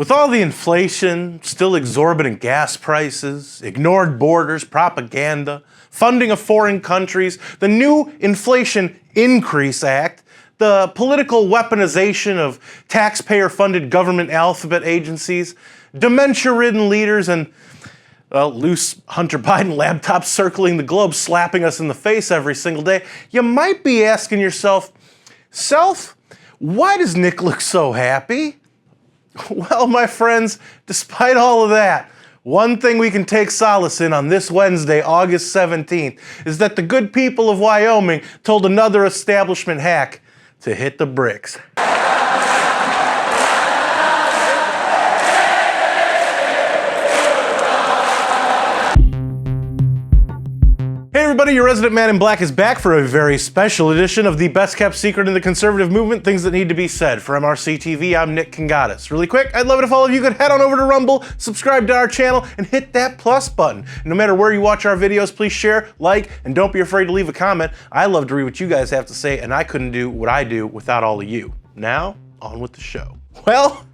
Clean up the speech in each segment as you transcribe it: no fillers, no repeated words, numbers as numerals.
With all the inflation, still exorbitant gas prices, ignored borders, propaganda, funding of foreign countries, the new Inflation Increase Act, the political weaponization of taxpayer-funded government alphabet agencies, dementia-ridden leaders, and loose Hunter Biden laptops circling the globe, slapping us in the face every single day, you might be asking yourself, Self, why does Nick look so happy? Well, my friends, despite all of that, one thing we can take solace in on this Wednesday, August 17th, is that the good people of Wyoming told another establishment hack to hit the bricks. Hey everybody, your resident man in black is back for a very special edition of the best kept secret in the conservative movement, things that need to be said. For MRC-TV, I'm Nick Kangadis. Really quick, I'd love it if all of you could head on over to Rumble, subscribe to our channel, and hit that plus button. And no matter where you watch our videos, please share, like, and don't be afraid to leave a comment. I love to read what you guys have to say, and I couldn't do what I do without all of you. Now, on with the show. Well,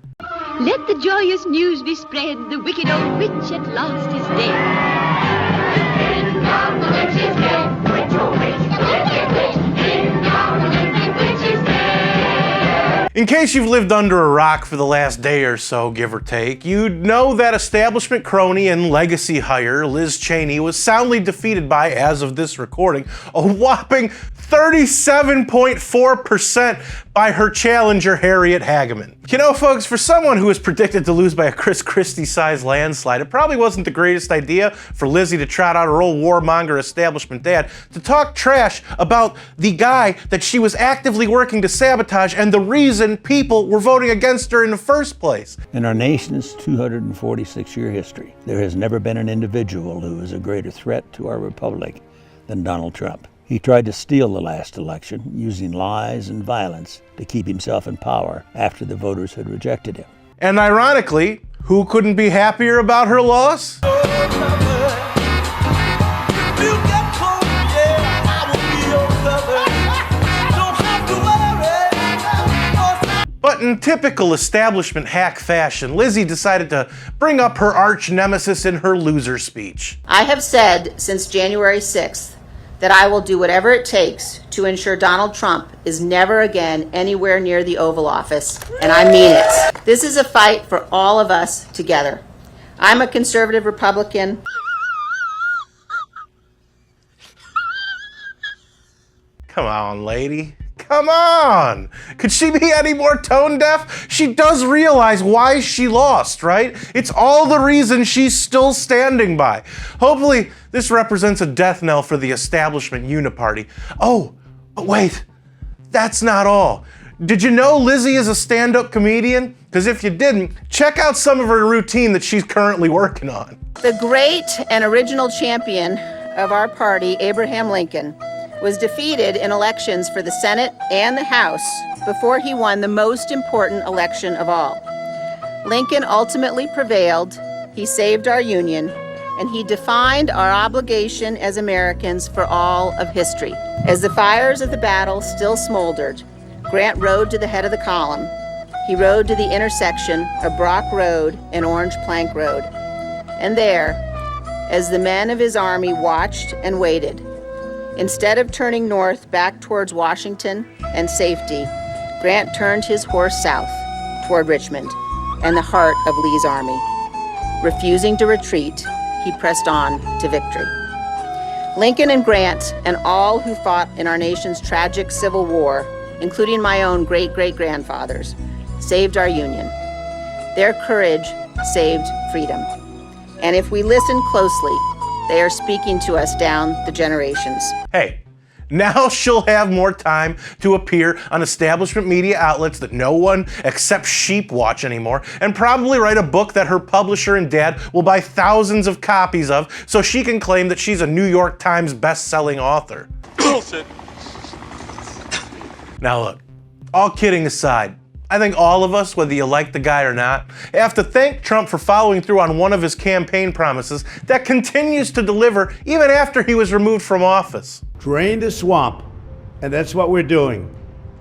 let the joyous news be spread, the wicked old witch at last is dead. Ding dong, the witch is dead. Witch, oh witch, wicked witch. Ding dong, the wicked witch is dead. in case you've lived under a rock for the last day or so, give or take, you'd know that establishment crony and legacy hire Liz Cheney was soundly defeated by, as of this recording, a whopping 37.4% by her challenger Harriet Hageman. You know, folks, for someone who was predicted to lose by a Chris Christie-sized landslide, it probably wasn't the greatest idea for Lizzie to trot out her old warmonger establishment dad to talk trash about the guy that she was actively working to sabotage and the reason people were voting against her in the first place. In our nation's 246-year history, there has never been an individual who is a greater threat to our republic than Donald Trump. He tried to steal the last election using lies and violence to keep himself in power after the voters had rejected him. And ironically, who couldn't be happier about her loss? But in typical establishment hack fashion, Lizzie decided to bring up her arch nemesis in her loser speech. I have said since January 6th that I will do whatever it takes to ensure Donald Trump is never again anywhere near the Oval Office, and I mean it. This is a fight for all of us together. I'm a conservative Republican. Come on, lady. Come on! Could she be any more tone deaf? She does realize why she lost, right? It's all the reason she's still standing by. Hopefully, this represents a death knell for the establishment uniparty. Oh, but wait, that's not all. Did you know Lizzie is a stand-up comedian? Because if you didn't, check out some of her routine that she's currently working on. The great and original champion of our party, Abraham Lincoln, was defeated in elections for the Senate and the House before he won the most important election of all. Lincoln ultimately prevailed, he saved our Union, and he defined our obligation as Americans for all of history. As the fires of the battle still smoldered, Grant rode to the head of the column. He rode to the intersection of Brock Road and Orange Plank Road. And there, as the men of his army watched and waited, instead of turning north back towards Washington and safety, Grant turned his horse south toward Richmond and the heart of Lee's army. Refusing to retreat, he pressed on to victory. Lincoln and Grant and all who fought in our nation's tragic Civil War, including my own great-great-grandfathers, saved our Union. Their courage saved freedom. And if we listen closely, they are speaking to us down the generations. Hey, now she'll have more time to appear on establishment media outlets that no one except sheep watch anymore, and probably write a book that her publisher and dad will buy thousands of copies of so she can claim that she's a New York Times best-selling author. Bullshit. Now look, all kidding aside, I think all of us, whether you like the guy or not, have to thank Trump for following through on one of his campaign promises that continues to deliver even after he was removed from office. Drain the swamp, and that's what we're doing.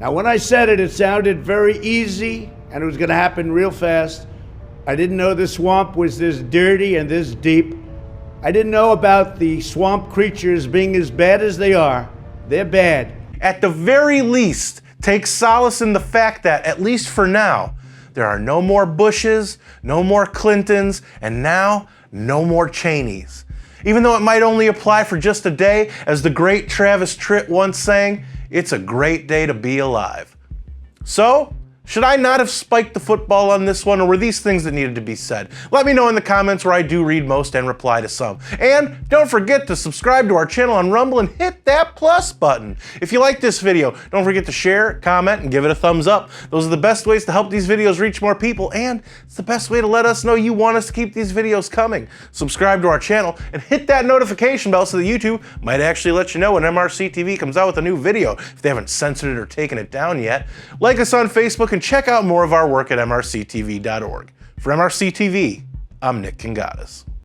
Now, when I said it, it sounded very easy, and it was going to happen real fast, I didn't know the swamp was this dirty and this deep. I didn't know about the swamp creatures being as bad as they are. They're bad. At the very least, take solace in the fact that, at least for now, there are no more Bushes, no more Clintons, and now no more Cheneys. Even though it might only apply for just a day, as the great Travis Tritt once sang, it's a great day to be alive. So, should I not have spiked the football on this one, or were these things that needed to be said? Let me know in the comments, where I do read most and reply to some. And don't forget to subscribe to our channel on Rumble and hit that plus button. If you like this video, don't forget to share, comment, and give it a thumbs up. Those are the best ways to help these videos reach more people, and it's the best way to let us know you want us to keep these videos coming. Subscribe to our channel and hit that notification bell so that YouTube might actually let you know when MRC-TV comes out with a new video, if they haven't censored it or taken it down yet. Like us on Facebook and check out more of our work at MRCTV.org. For MRC-TV, I'm Nick Kangadis.